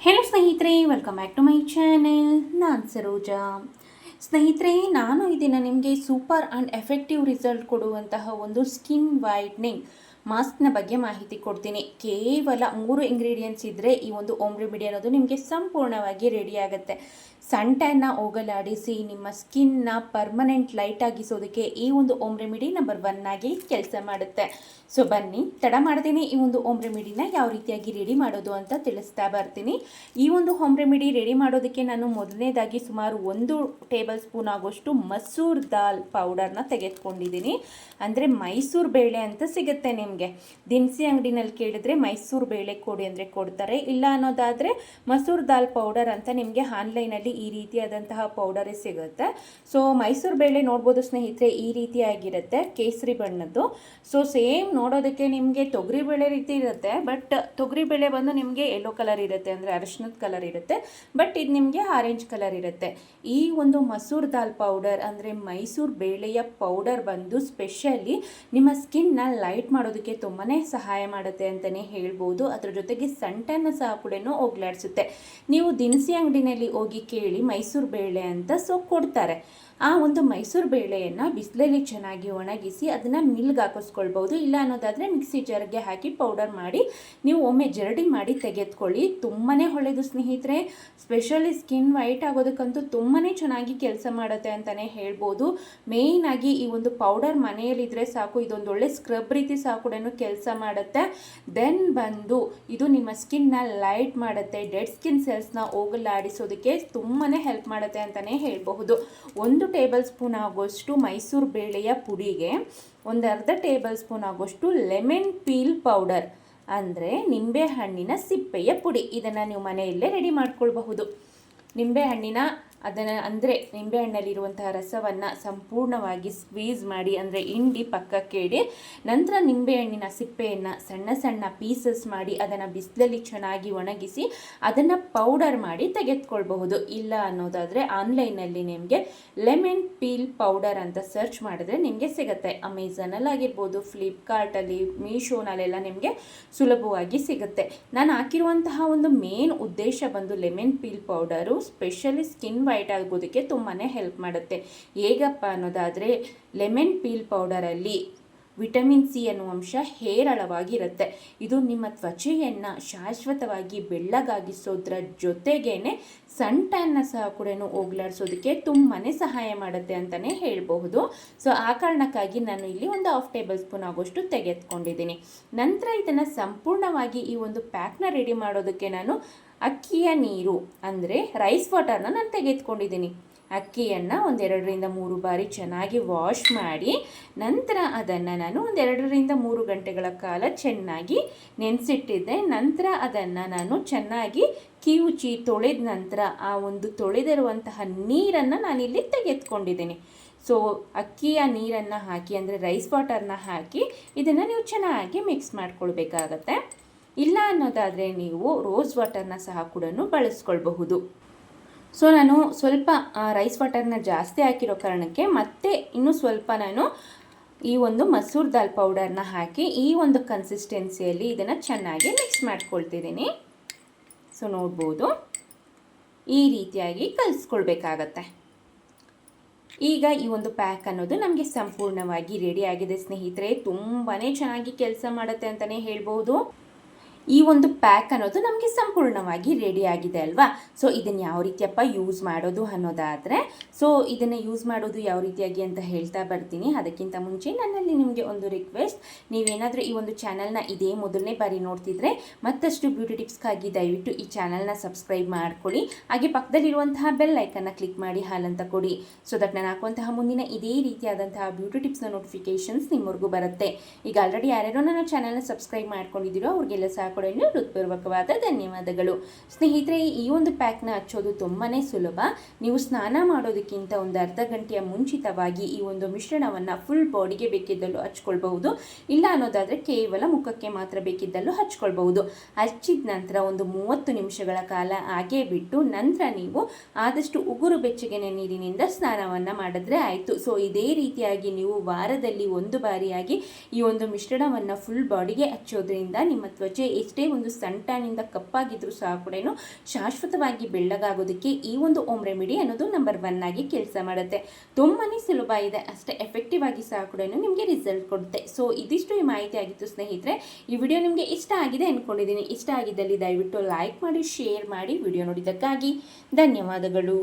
Hello ಸ್ನೇಹಿತರೆ, welcome back to my channel. ನಾನು ಸರೋಜಾ. ಸ್ನೇಹಿತರೆ, ನಾನು ಈ ದಿನ ನಿಮಗೆ ಸೂಪರ್ ಆ್ಯಂಡ್ ಎಫೆಕ್ಟಿವ್ ರಿಸಲ್ಟ್ ಕೊಡುವಂತಹ ಒಂದು ಸ್ಕಿನ್ ವೈಟ್ನಿಂಗ್ ಮಾಸ್ಕ್ನ ಬಗ್ಗೆ ಮಾಹಿತಿ ಕೊಡ್ತೀನಿ. ಕೇವಲ 3 ಇಂಗ್ರೀಡಿಯೆಂಟ್ಸ್ ಇದ್ದರೆ ಈ ಒಂದು ಹೋಮ್ ರೆಮಿಡಿ ಅನ್ನೋದು ನಿಮಗೆ ಸಂಪೂರ್ಣವಾಗಿ ರೆಡಿ ಆಗುತ್ತೆ. ಸನ್ ಟ್ಯಾನ್ನ ಹೋಗಲಾಡಿಸಿ ನಿಮ್ಮ ಸ್ಕಿನ್ನ ಪರ್ಮನೆಂಟ್ ಲೈಟ್ ಆಗಿಸೋದಕ್ಕೆ ಈ ಒಂದು ಹೋಮ್ ರೆಮಿಡಿ ನಂಬರ್ 1 ಆಗಿ ಕೆಲಸ ಮಾಡುತ್ತೆ. ಸೊ ಬನ್ನಿ, ತಡ ಮಾಡ್ತೀನಿ ಈ ಒಂದು ಹೋಮ್ ರೆಮಿಡಿನ ಯಾವ ರೀತಿಯಾಗಿ ರೆಡಿ ಮಾಡೋದು ಅಂತ ತಿಳಿಸ್ತಾ ಬರ್ತೀನಿ. ಈ ಒಂದು ಹೋಮ್ ರೆಮಿಡಿ ರೆಡಿ ಮಾಡೋದಕ್ಕೆ ನಾನು ಮೊದಲನೇದಾಗಿ ಸುಮಾರು 1 ಟೇಬಲ್ ಸ್ಪೂನ್ ಆಗೋಷ್ಟು ಮಸೂರ್ ದಾಲ್ ಪೌಡರ್ನ ತೆಗೆದುಕೊಂಡಿದ್ದೀನಿ. ಅಂದರೆ ಮೈಸೂರು ಬೇಳೆ ಅಂತ ಸಿಗುತ್ತೆ ನಿಮಗೆ. ದಿನಸಿ ಅಂಗಡಿನಲ್ಲಿ ಕೇಳಿದ್ರೆ ಮೈಸೂರು ಬೇಳೆ ಕೊಡಿ ಅಂದರೆ ಕೊಡ್ತಾರೆ. ಇಲ್ಲ ಅನ್ನೋದಾದರೆ ಮಸೂರ್ ದಾಲ್ ಪೌಡರ್ ಅಂತ ನಿಮಗೆ ಆನ್ಲೈನಲ್ಲಿ ಈ ರೀತಿಯಾದಂತಹ ಪೌಡರೇ ಸಿಗುತ್ತೆ. ಸೊ ಮೈಸೂರು ಬೇಳೆ ನೋಡ್ಬೋದು ಸ್ನೇಹಿತರೆ, ಈ ರೀತಿಯಾಗಿರುತ್ತೆ, ಕೇಸರಿ ಬಣ್ಣದ್ದು. ಸೊ ಸೇಮ್ ನೋಡೋದಕ್ಕೆ ನಿಮಗೆ ತೊಗರಿಬೇಳೆ ರೀತಿ ಇರುತ್ತೆ, ಬಟ್ ತೊಗರಿಬೇಳೆ ಬಂದು ನಿಮಗೆ ಯೆಲ್ಲೋ ಕಲರ್ ಇರುತ್ತೆ, ಅಂದರೆ ಅರಿಶಿನದ ಕಲರ್ ಇರುತ್ತೆ. ಬಟ್ ಇದು ನಿಮಗೆ ಆರೆಂಜ್ ಕಲರ್ ಇರುತ್ತೆ. ಈ ಒಂದು ಮಸೂರ್ ದಾಲ್ ಪೌಡರ್ ಅಂದರೆ ಮೈಸೂರು ಬೇಳೆಯ ಪೌಡರ್ ಬಂದು ಸ್ಪೆಷಲಿ ನಿಮ್ಮ ಸ್ಕಿನ್ನ ಲೈಟ್ ಮಾಡೋದಕ್ಕೆ ತುಂಬಾ ಸಹಾಯ ಮಾಡುತ್ತೆ ಅಂತಲೇ ಹೇಳ್ಬೋದು. ಅದ್ರ ಜೊತೆಗೆ ಸನ್ ಟ್ಯಾನ್ನ ಸಹ ಕೂಡ ಹೋಗ್ಲಾಡಿಸುತ್ತೆ. ನೀವು ದಿನಸಿ ಅಂಗಡಿನಲ್ಲಿ ಹೋಗಿ ಕೇಳಿ ಮೈಸೂರು ಬೇಳೆ ಅಂತ, ಸೊ ಕೊಡ್ತಾರೆ. ಆ ಒಂದು ಮೈಸೂರು ಬೇಳೆಯನ್ನು ಬಿಸಿಲಲ್ಲಿ ಚೆನ್ನಾಗಿ ಒಣಗಿಸಿ ಅದನ್ನು ಮಿಲ್ಗೆ ಹಾಕಿಸ್ಕೊಳ್ಬೋದು. ಇಲ್ಲ ಅನ್ನೋದಾದರೆ ಮಿಕ್ಸಿ ಜಾರ್ಗೆ ಹಾಕಿ ಪೌಡರ್ ಮಾಡಿ ನೀವು ಒಮ್ಮೆ ಜರಡಿ ಮಾಡಿ ತೆಗೆದುಕೊಳ್ಳಿ. ತುಂಬಾ ಒಳ್ಳೆಯದು ಸ್ನೇಹಿತರೆ. ಸ್ಪೆಷಲಿ ಸ್ಕಿನ್ ವೈಟ್ ಆಗೋದಕ್ಕಂತೂ ತುಂಬಾ ಚೆನ್ನಾಗಿ ಕೆಲಸ ಮಾಡುತ್ತೆ ಅಂತಲೇ ಹೇಳ್ಬೋದು. ಮೇಯ್ನಾಗಿ ಈ ಒಂದು ಪೌಡರ್ ಮನೆಯಲ್ಲಿದ್ದರೆ ಸಾಕು, ಇದೊಂದು ಒಳ್ಳೆ ಸ್ಕ್ರಬ್ ರೀತಿ ಸಹ ಕೂಡ ಕೆಲಸ ಮಾಡುತ್ತೆ. ದೆನ್ ಬಂದು ಇದು ನಿಮ್ಮ ಸ್ಕಿನ್ನ ಲೈಟ್ ಮಾಡುತ್ತೆ, ಡೆಡ್ ಸ್ಕಿನ್ ಸೆಲ್ಸ್ನ ಹೋಗಲಾಡಿಸೋದಕ್ಕೆ ತುಂಬಾ ಹೆಲ್ಪ್ ಮಾಡುತ್ತೆ ಅಂತಲೇ ಹೇಳಬಹುದು. 1 ಟೇಬಲ್ ಸ್ಪೂನ್ ಆಗೋಷ್ಟು ಮೈಸೂರು ಬೇಳೆಯ ಪುಡಿಗೆ ಅರ್ಧ ಟೇಬಲ್ ಸ್ಪೂನ್ ಆಗೋಷ್ಟು ಲೆಮನ್ ಪೀಲ್ ಪೌಡರ್, ಅಂದರೆ ನಿಂಬೆಹಣ್ಣಿನ ಸಿಪ್ಪೆಯ ಪುಡಿ. ಇದನ್ನು ನೀವು ಮನೆಯಲ್ಲೇ ರೆಡಿ ಮಾಡ್ಕೊಳ್ಬಹುದು. ನಿಂಬೆಹಣ್ಣಿನ ನಿಂಬೆಹಣ್ಣಲ್ಲಿರುವಂತಹ ರಸವನ್ನು ಸಂಪೂರ್ಣವಾಗಿ ಸ್ಕ್ವೀಸ್ ಮಾಡಿ, ಅಂದರೆ ಹಿಂಡಿ ಪಕ್ಕಕ್ಕೆ ಇಡಿ. ನಂತರ ನಿಂಬೆಹಣ್ಣಿನ ಸಿಪ್ಪೆಯನ್ನು ಸಣ್ಣ ಸಣ್ಣ ಪೀಸಸ್ ಮಾಡಿ ಅದನ್ನು ಬಿಸಿಲಲ್ಲಿ ಚೆನ್ನಾಗಿ ಒಣಗಿಸಿ ಅದನ್ನು ಪೌಡರ್ ಮಾಡಿ ತೆಗೆದುಕೊಳ್ಬಹುದು. ಇಲ್ಲ ಅನ್ನೋದಾದರೆ ಆನ್ಲೈನಲ್ಲಿ ನಿಮಗೆ ಲೆಮನ್ ಪೀಲ್ ಪೌಡರ್ ಅಂತ ಸರ್ಚ್ ಮಾಡಿದ್ರೆ ನಿಮಗೆ ಸಿಗುತ್ತೆ. ಅಮೆಝಾನಲ್ಲಿ ಆಗಿರ್ಬೋದು, ಫ್ಲಿಪ್ಕಾರ್ಟಲ್ಲಿ, ಮೀಶೋನಲ್ಲೆಲ್ಲ ನಿಮಗೆ ಸುಲಭವಾಗಿ ಸಿಗುತ್ತೆ. ನಾನು ಹಾಕಿರುವಂತಹ ಒಂದು ಮೇನ್ ಉದ್ದೇಶ ಬಂದು lemon peel powder specially skin white ಆಗೋದಕ್ಕೆ ತುಂಬಾ ಹೆಲ್ಪ್ ಮಾಡುತ್ತೆ. ಹೇಗಪ್ಪ ಅನ್ನೋದಾದರೆ ಲೆಮನ್ ಪೀಲ್ ಪೌಡರಲ್ಲಿ ವಿಟಮಿನ್ ಸಿ ಅನ್ನುವ ಅಂಶ ಹೇರಳವಾಗಿರುತ್ತೆ. ಇದು ನಿಮ್ಮ ತ್ವಚೆಯನ್ನು ಶಾಶ್ವತವಾಗಿ ಬೆಳ್ಳಗಾಗಿಸೋದ್ರ ಜೊತೆಗೇನೆ ಸನ್ ಟ್ಯಾನ್ನ ಸಹ ಕೂಡ ಹೋಗ್ಲಾಡಿಸೋದಕ್ಕೆ ತುಂಬಾ ಸಹಾಯ ಮಾಡುತ್ತೆ ಅಂತಲೇ ಹೇಳಬಹುದು. ಸೊ ಆ ಕಾರಣಕ್ಕಾಗಿ ನಾನು ಇಲ್ಲಿ 1/2 ಟೇಬಲ್ ಸ್ಪೂನ್ ಆಗೋಷ್ಟು ತೆಗೆದುಕೊಂಡಿದ್ದೀನಿ. ನಂತರ ಇದನ್ನು ಸಂಪೂರ್ಣವಾಗಿ ಈ ಒಂದು ಪ್ಯಾಕ್ನ ರೆಡಿ ಮಾಡೋದಕ್ಕೆ ನಾನು ಅಕ್ಕಿಯ ನೀರು ಅಂದರೆ ರೈಸ್ ವಾಟರ್ನ ನಾನು ತೆಗೆದುಕೊಂಡಿದ್ದೀನಿ. ಅಕ್ಕಿಯನ್ನು 2-3 ಬಾರಿ ಚೆನ್ನಾಗಿ ವಾಶ್ ಮಾಡಿ ನಂತರ ಅದನ್ನು ನಾನು 2-3 ಗಂಟೆಗಳ ಕಾಲ ಚೆನ್ನಾಗಿ ನೆನೆಸಿಟ್ಟಿದ್ದೆ. ನಂತರ ಅದನ್ನು ನಾನು ಚೆನ್ನಾಗಿ ಕಿವುಚಿ ತೊಳೆದ ನಂತರ ಆ ಒಂದು ತೊಳೆದಿರುವಂತಹ ನೀರನ್ನು ನಾನಿಲ್ಲಿ ತೆಗೆದುಕೊಂಡಿದ್ದೀನಿ. ಸೊ ಅಕ್ಕಿಯ ನೀರನ್ನು ಹಾಕಿ, ಅಂದರೆ ರೈಸ್ ವಾಟರ್ನ ಹಾಕಿ ಇದನ್ನು ನೀವು ಚೆನ್ನಾಗಿ ಮಿಕ್ಸ್ ಮಾಡ್ಕೊಳ್ಬೇಕಾಗತ್ತೆ. ಇಲ್ಲ ಅನ್ನೋದಾದರೆ ನೀವು ರೋಸ್ ವಾಟರ್ನ ಸಹ ಕೂಡ ಬಳಸ್ಕೊಳ್ಬಹುದು. ಸೊ ನಾನು ಸ್ವಲ್ಪ ರೈಸ್ ವಾಟರ್ನ ಜಾಸ್ತಿ ಹಾಕಿರೋ ಕಾರಣಕ್ಕೆ ಮತ್ತೆ ಇನ್ನೂ ಸ್ವಲ್ಪ ನಾನು ಈ ಒಂದು ಮಸೂರ್ ದಾಲ್ ಪೌಡರ್ನ ಹಾಕಿ ಈ ಒಂದು ಕನ್ಸಿಸ್ಟೆನ್ಸಿಯಲ್ಲಿ ಇದನ್ನು ಚೆನ್ನಾಗಿ ಮಿಕ್ಸ್ ಮಾಡ್ಕೊಳ್ತಿದ್ದೀನಿ. ಸೊ ನೋಡ್ಬೋದು, ಈ ರೀತಿಯಾಗಿ ಕಲಿಸ್ಕೊಳ್ಬೇಕಾಗತ್ತೆ. ಈಗ ಈ ಒಂದು ಪ್ಯಾಕ್ ಅನ್ನೋದು ನಮಗೆ ಸಂಪೂರ್ಣವಾಗಿ ರೆಡಿ ಆಗಿದೆ ಸ್ನೇಹಿತರೆ. ತುಂಬಾ ಚೆನ್ನಾಗಿ ಕೆಲಸ ಮಾಡುತ್ತೆ ಅಂತಲೇ ಹೇಳ್ಬೋದು. ಈ ಒಂದು ಪ್ಯಾಕ್ ಅನ್ನೋದು ನಮಗೆ ಸಂಪೂರ್ಣವಾಗಿ ರೆಡಿ ಆಗಿದೆ ಅಲ್ವಾ. ಸೊ ಇದನ್ನು ಯಾವ ರೀತಿಯಪ್ಪ ಯೂಸ್ ಮಾಡೋದು ಅನ್ನೋದಾದರೆ, ಸೊ ಇದನ್ನು ಯೂಸ್ ಮಾಡೋದು ಯಾವ ರೀತಿಯಾಗಿ ಅಂತ ಹೇಳ್ತಾ ಬರ್ತೀನಿ. ಅದಕ್ಕಿಂತ ಮುಂಚೆ ನನ್ನಲ್ಲಿ ನಿಮಗೆ ಒಂದು ರಿಕ್ವೆಸ್ಟ್, ನೀವೇನಾದರೂ ಈ ಒಂದು ಚಾನಲ್ನ ಇದೇ ಮೊದಲನೇ ಬಾರಿ ನೋಡ್ತಿದ್ರೆ ಮತ್ತಷ್ಟು ಬ್ಯೂಟಿ ಟಿಪ್ಸ್ಗಾಗಿ ದಯವಿಟ್ಟು ಈ ಚಾನಲ್ನ ಸಬ್ಸ್ಕ್ರೈಬ್ ಮಾಡ್ಕೊಳ್ಳಿ. ಹಾಗೆ ಪಕ್ಕದಲ್ಲಿರುವಂತಹ ಬೆಲ್ ಐಕನ್ನ ಕ್ಲಿಕ್ ಮಾಡಿ ಹಾಲಂತ ಕೊಡಿ. ಸೊ ದಟ್ ನಾನು ಹಾಕುವಂತಹ ಮುಂದಿನ ಇದೇ ರೀತಿಯಾದಂತಹ ಬ್ಯೂಟಿ ಟಿಪ್ಸ್ನ ನೋಟಿಫಿಕೇಷನ್ಸ್ ನಿಮ್ಮವರೆಗೂ ಬರುತ್ತೆ. ಈಗ ಆಲ್ರೆಡಿ ಯಾರ್ಯಾರೋ ನನ್ನ ಚಾನಲ್ನ ಸಬ್ಸ್ಕ್ರೈಬ್ ಮಾಡ್ಕೊಂಡಿದ್ದೀರೋ ಅವ್ರಿಗೆಲ್ಲ ಸಹ ಹೃತ್ಪೂರ್ವಕವಾದ ಧನ್ಯವಾದಗಳು. ಸ್ನೇಹಿತರೆ, ಈ ಒಂದು ಪ್ಯಾಕ್ನ ಹಚ್ಚೋದು ತುಂಬಾ ಸುಲಭ. ನೀವು ಸ್ನಾನ ಮಾಡೋದಕ್ಕಿಂತ ಒಂದು ಅರ್ಧ ಗಂಟೆಯ ಮುಂಚಿತವಾಗಿ ಈ ಒಂದು ಮಿಶ್ರಣವನ್ನು ಫುಲ್ ಬಾಡಿಗೆ ಬೇಕಿದ್ದಲ್ಲೂ ಹಚ್ಕೊಳ್ಬಹುದು. ಇಲ್ಲ ಅನ್ನೋದಾದರೆ ಕೇವಲ ಮುಖಕ್ಕೆ ಮಾತ್ರ ಬೇಕಿದ್ದಲ್ಲೂ ಹಚ್ಕೊಳ್ಬಹುದು. ಹಚ್ಚಿದ ನಂತರ ಒಂದು 30 ನಿಮಿಷಗಳ ಕಾಲ ಹಾಗೇ ಬಿಟ್ಟು ನಂತರ ನೀವು ಆದಷ್ಟು ಉಗುರು ಬೆಚ್ಚಗಿನ ನೀರಿನಿಂದ ಸ್ನಾನವನ್ನು ಮಾಡಿದ್ರೆ ಆಯಿತು. ಸೊ ಇದೇ ರೀತಿಯಾಗಿ ನೀವು ವಾರದಲ್ಲಿ 1 ಬಾರಿಯಾಗಿ ಈ ಒಂದು ಮಿಶ್ರಣವನ್ನು ಫುಲ್ ಬಾಡಿಗೆ ಹಚ್ಚೋದ್ರಿಂದ ನಿಮ್ಮ ತ್ವಚೆ ಎಷ್ಟೇ ಒಂದು ಸಣ್ಣ ಟ್ಯಾನಿಂದ ಕಪ್ಪಾಗಿದ್ರೂ ಸಹ ಕೂಡ ಶಾಶ್ವತವಾಗಿ ಬೆಳ್ಳಗಾಗೋದಕ್ಕೆ ಈ ಒಂದು ಓಮ್ ರೆಮಿಡಿ ಅನ್ನೋದು ನಂಬರ್ 1 ಆಗಿ ಕೆಲಸ ಮಾಡುತ್ತೆ. ತುಂಬಾ ಸುಲಭ ಇದೆ, ಅಷ್ಟೇ ಎಫೆಕ್ಟಿವ್ ಆಗಿ ಸಹ ಕೂಡ ನಿಮಗೆ ರಿಸಲ್ಟ್ ಕೊಡುತ್ತೆ. ಸೊ ಇದಿಷ್ಟು ಈ ಮಾಹಿತಿ ಆಗಿತ್ತು ಸ್ನೇಹಿತರೆ. ಈ ವಿಡಿಯೋ ನಿಮಗೆ ಇಷ್ಟ ಆಗಿದೆ ಅಂದ್ಕೊಂಡಿದ್ದೀನಿ. ಇಷ್ಟ ಆಗಿದ್ದಲ್ಲಿ ದಯವಿಟ್ಟು ಲೈಕ್ ಮಾಡಿ, ಶೇರ್ ಮಾಡಿ. ವಿಡಿಯೋ ನೋಡಿದ್ದಕ್ಕಾಗಿ ಧನ್ಯವಾದಗಳು.